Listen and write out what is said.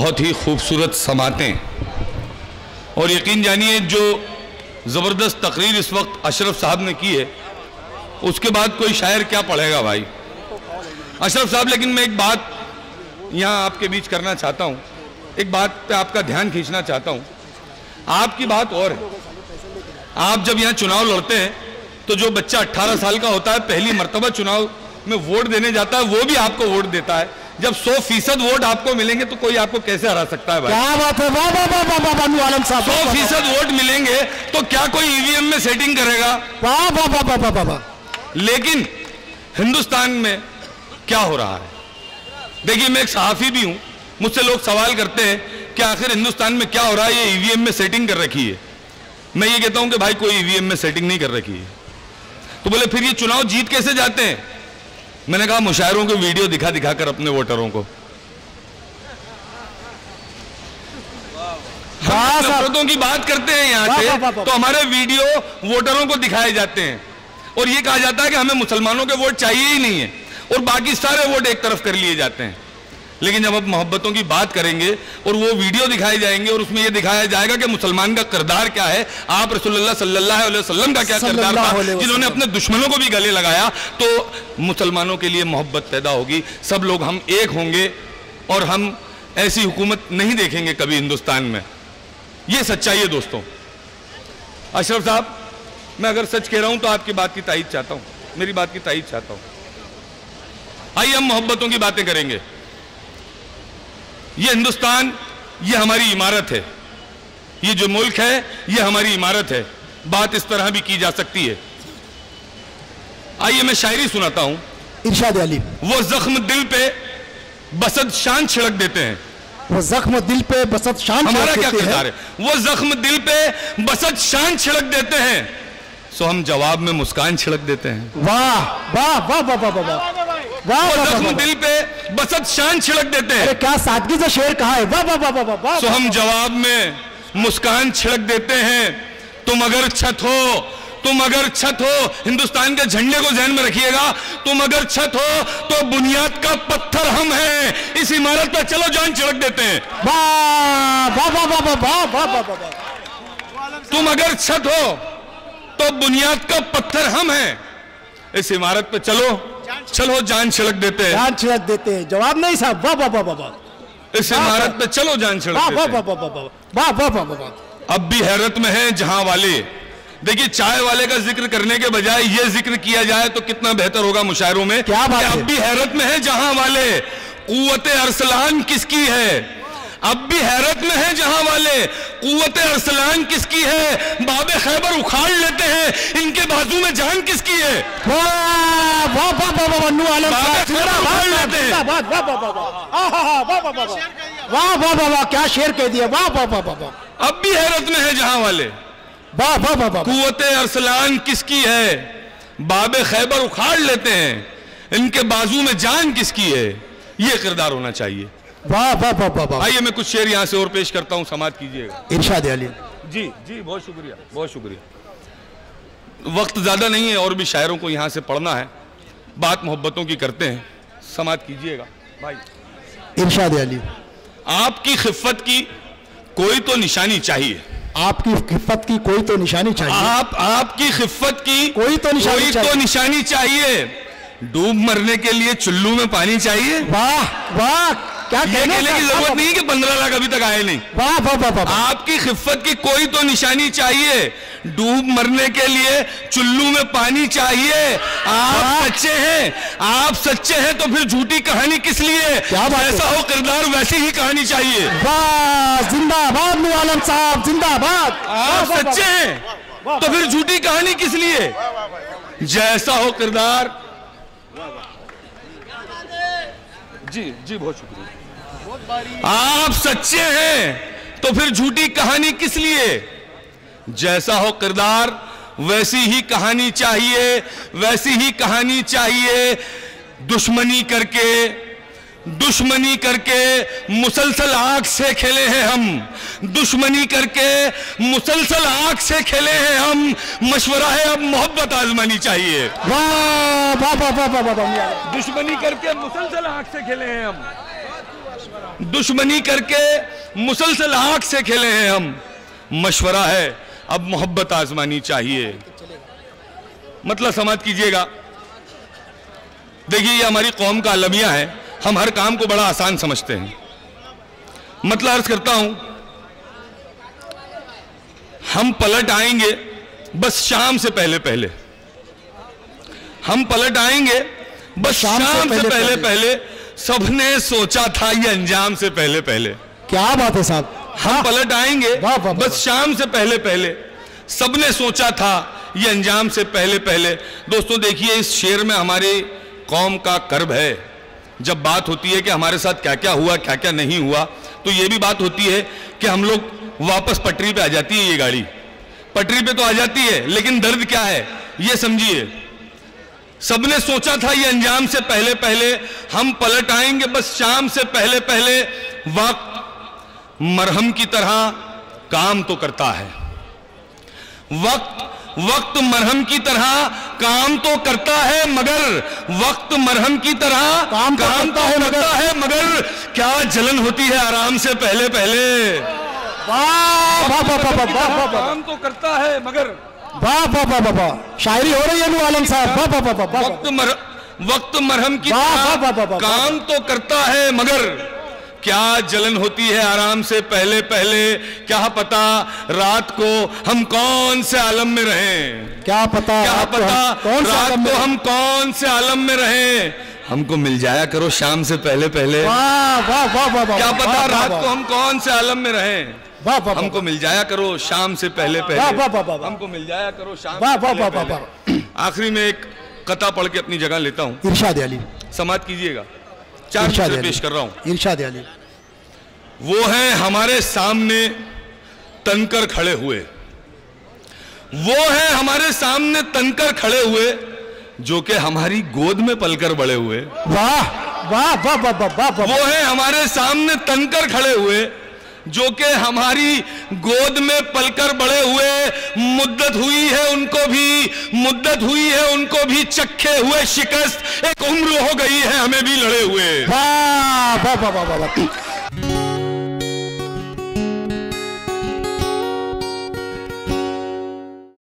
बहुत ही खूबसूरत समातें, और यकीन जानिए जो ज़बरदस्त तकरीर इस वक्त अशरफ साहब ने की है, उसके बाद कोई शायर क्या पढ़ेगा भाई अशरफ साहब। लेकिन मैं एक बात यहाँ आपके बीच करना चाहता हूँ, एक बात पे आपका ध्यान खींचना चाहता हूँ। आपकी बात और है, आप जब यहाँ चुनाव लड़ते हैं तो जो बच्चा 18 साल का होता है, पहली मर्तबा चुनाव में वोट देने जाता है, वो भी आपको वोट देता है। जब 100% वोट आपको मिलेंगे तो कोई आपको कैसे हरा सकता है भाई? क्या बात है, वाह वाह वाह वाह वाह आलम साहब। 100% वोट मिलेंगे तो क्या कोई ईवीएम में सेटिंग करेगा? वाह वाह वाह वाह वाह वाह। लेकिन हिंदुस्तान में क्या हो रहा है? देखिए, मैं एक सहाफी भी हूं, मुझसे लोग सवाल करते हैं कि आखिर हिंदुस्तान में क्या हो रहा है, ये ईवीएम में सेटिंग कर रखी है। मैं ये कहता हूं कि भाई कोई ईवीएम में सेटिंग नहीं कर रखी है। तो बोले फिर ये चुनाव जीत कैसे जाते हैं? मैंने कहा मुशायरों को वीडियो दिखा दिखा कर अपने वोटरों को। हम नफरतों की बात करते हैं यहाँ से, तो हमारे वीडियो वोटरों को दिखाए जाते हैं और ये कहा जाता है कि हमें मुसलमानों के वोट चाहिए ही नहीं है, और बाकी सारे वोट एक तरफ कर लिए जाते हैं। लेकिन जब आप मोहब्बतों की बात करेंगे और वो वीडियो दिखाए जाएंगे और उसमें ये दिखाया जाएगा कि मुसलमान का किरदार क्या है, आप रसूलुल्लाह सल्लल्लाहु अलैहि वसल्लम का क्या किरदार था, जिन्होंने अपने दुश्मनों को भी गले लगाया, तो मुसलमानों के लिए मोहब्बत पैदा होगी। सब लोग हम एक होंगे और हम ऐसी हुकूमत नहीं देखेंगे कभी हिंदुस्तान में। ये सच्चाई है दोस्तों। अशरफ साहब, मैं अगर सच कह रहा हूं तो आपकी बात की तायीद चाहता हूं, मेरी बात की तायीद चाहता हूं। आइए हम मोहब्बतों की बातें करेंगे। ये हिंदुस्तान, ये हमारी इमारत है, ये जो मुल्क है ये हमारी इमारत है। बात इस तरह भी की जा सकती है। आइए मैं शायरी सुनाता हूं। इरशाद अली। वो जख्म दिल पे बसत शान छिड़क देते हैं। वो जख्म दिल पे बसत शान, हमारा क्या किरदार है? वो जख्म दिल पे बसत शान छिड़क देते हैं, सो हम जवाब में मुस्कान छिड़क देते हैं। वाह वाह वाह वाह वाह वाह। वो जख्म दिल पे बसत शान छिड़क देते हैं। अरे क्या सादगी से शेर कहा है, वाह वाह वाह वाह वाह। सो हम जवाब में मुस्कान छिड़क देते हैं। तुम अगर छत हो, तुम अगर छत हो, हिंदुस्तान के झंडे को ध्यान में रखिएगा, तुम अगर छत हो तो बुनियाद का पत्थर हम हैं। इस इमारत पर चलो जान छिड़क देते हैं। वाह वाह वाह वाह वाह वाह वाह वाह। तुम अगर छत हो तो बुनियाद का पत्थर हम हैं। इस इमारत पे चलो, चलो जान छिड़क देते हैं। जान छिड़क देते हैं, जवाब नहीं साहब। वाह वाह वाह वाह। इस इमारत पे चलो जान छिड़क देते हैं। वाह वाह वाह वाह वाह वाह वाह। अब भी हैरत में है जहां वाले। देखिए, चाय वाले का जिक्र करने के बजाय ये जिक्र किया जाए तो कितना बेहतर होगा मुशायरों में। क्या बात है? अब भी हैरत में है जहां वाले, कुव्वते अरसलान किसकी है? अब भी हैरत में है जहां वाले, कुव्वते अरसलान किसकी है? बाबे खैबर उखाड़ लेते हैं, इनके बाजू में जान किसकी है? वाह वाह वाह वाह वाह। नू आलम साहब उखाड़ लेते हैं। वाह वाह वाह वाह वाह वाह वाह वाह। क्या शेर कह दिया, वाह वाह वाह वाह। अब भी हैरत में है जहां वाले, वाह वाह वाह वाह। कुव्वते अरसलान किसकी है? बाबे खैबर उखाड़ लेते हैं, इनके बाजू में जान किसकी है? ये किरदार होना चाहिए। वाह वाह वाह वाह वाह। आइए मैं कुछ शेर यहां से और पेश करता हूं, समात कीजिएगा। इरशाद अली। जी जी, बहुत शुक्रिया, बहुत शुक्रिया। वक्त ज्यादा नहीं है और भी शायरों को यहां से पढ़ना है। बात मोहब्बतों की करते हैं, समात कीजिएगा भाई। इरशाद अली। आपकी खिफ़त की कोई तो निशानी चाहिए। आपकी खिफ़त की कोई तो निशानी चाहिए। आपकी खिफ़त की कोई तो निशानी चाहिए। डूब मरने के लिए चुल्लू में पानी चाहिए। वाह वाह। क्या कहने की जरूरत नहीं कि 15 लाख अभी तक आए नहीं। वाह वाह वाह वाह। आपकी खिफ़त की कोई तो निशानी चाहिए। डूब मरने के लिए चुल्लू में पानी चाहिए। आप सच्चे हैं, आप सच्चे हैं तो फिर झूठी कहानी किस लिए? ऐसा हो किरदार वैसी ही कहानी चाहिए। वाह, जिंदाबाद नूर आलम साहब, जिंदाबाद। आप सच्चे हैं तो फिर झूठी कहानी किस लिए? जैसा हो किरदार। जी जी, बहुत शुक्रिया। आप सच्चे हैं तो फिर झूठी कहानी किस लिए? जैसा हो किरदार वैसी ही कहानी चाहिए, वैसी ही कहानी चाहिए। दुश्मनी करके मुसलसल आग से खेले हैं हम। दुश्मनी करके मुसलसल आग से खेले हैं हम। मशवरा है अब मोहब्बत आजमानी चाहिए। वाह वाह वाह वाह वाह। दुश्मनी करके मुसलसल आग से खेले हैं हम। दुश्मनी करके मुसलसल आंख से खेले हैं हम। मशवरा है अब मोहब्बत आजमानी चाहिए। मतलब समझ कीजिएगा, देखिए ये हमारी कौम का अलमिया है, हम हर काम को बड़ा आसान समझते हैं। मतलब अर्ज करता हूं, हम पलट आएंगे बस शाम से पहले पहले, हम पलट आएंगे बस शाम से पहले पहले। सबने सोचा था ये अंजाम से पहले पहले। क्या बात है साहब, हम पलट आएंगे बस शाम से पहले पहले, सबने सोचा था ये अंजाम से पहले पहले। दोस्तों देखिए, इस शेर में हमारी कौम का कर्ब है। जब बात होती है कि हमारे साथ क्या क्या हुआ क्या क्या नहीं हुआ, तो ये भी बात होती है कि हम लोग वापस पटरी पे आ जाती है। ये गाड़ी पटरी पे तो आ जाती है, लेकिन दर्द क्या है ये समझिए। सबने सोचा था ये अंजाम से पहले पहले, हम पलट आएंगे बस शाम से पहले पहले। वक्त मरहम की तरह काम तो करता है, वक्त मरहम की तरह काम तो करता है, मगर वक्त मरहम की तरह काम तो करता है मगर क्या जलन होती है आराम से पहले पहले। काम तो करता है मगर, वाह वाह वाह वाह वाह, शायरी हो रही है नूर आलम साहब। वाह वाह वाह वाह, वक्त मरहम की तरह काम तो करता है मगर क्या जलन होती है आराम से पहले पहले। क्या पता रात को हम कौन से आलम में रहें, क्या पता रात को हम कौन से आलम में रहें। हमको मिल जाया करो शाम से पहले पहले। वाह वाह वाह वाह, क्या पता रात को हम कौन से आलम में रहें। हमको मिल जाया करो शाम से पहले पहले, हमको मिल जाया करो शाम से पहले पहले। आखिरी में एक कथा पढ़ के अपनी जगह लेता हूँ। इरशाद अली, समाज कीजिएगा, 4 मिनट पेश कर रहा हूँ। इरशाद अली, वो है हमारे सामने तनकर खड़े हुए, वो है हमारे सामने तनकर खड़े हुए, जो कि हमारी गोद में पलकर बड़े हुए। वाह वाह वाह वाह वाह, वो है हमारे सामने तनकर खड़े हुए, जो कि हमारी गोद में पलकर बड़े हुए। मुद्दत हुई है उनको भी चखे हुए शिकस्त, एक उम्र हो गई है हमें भी लड़े हुए। वाह वाह वाह वाह वाह,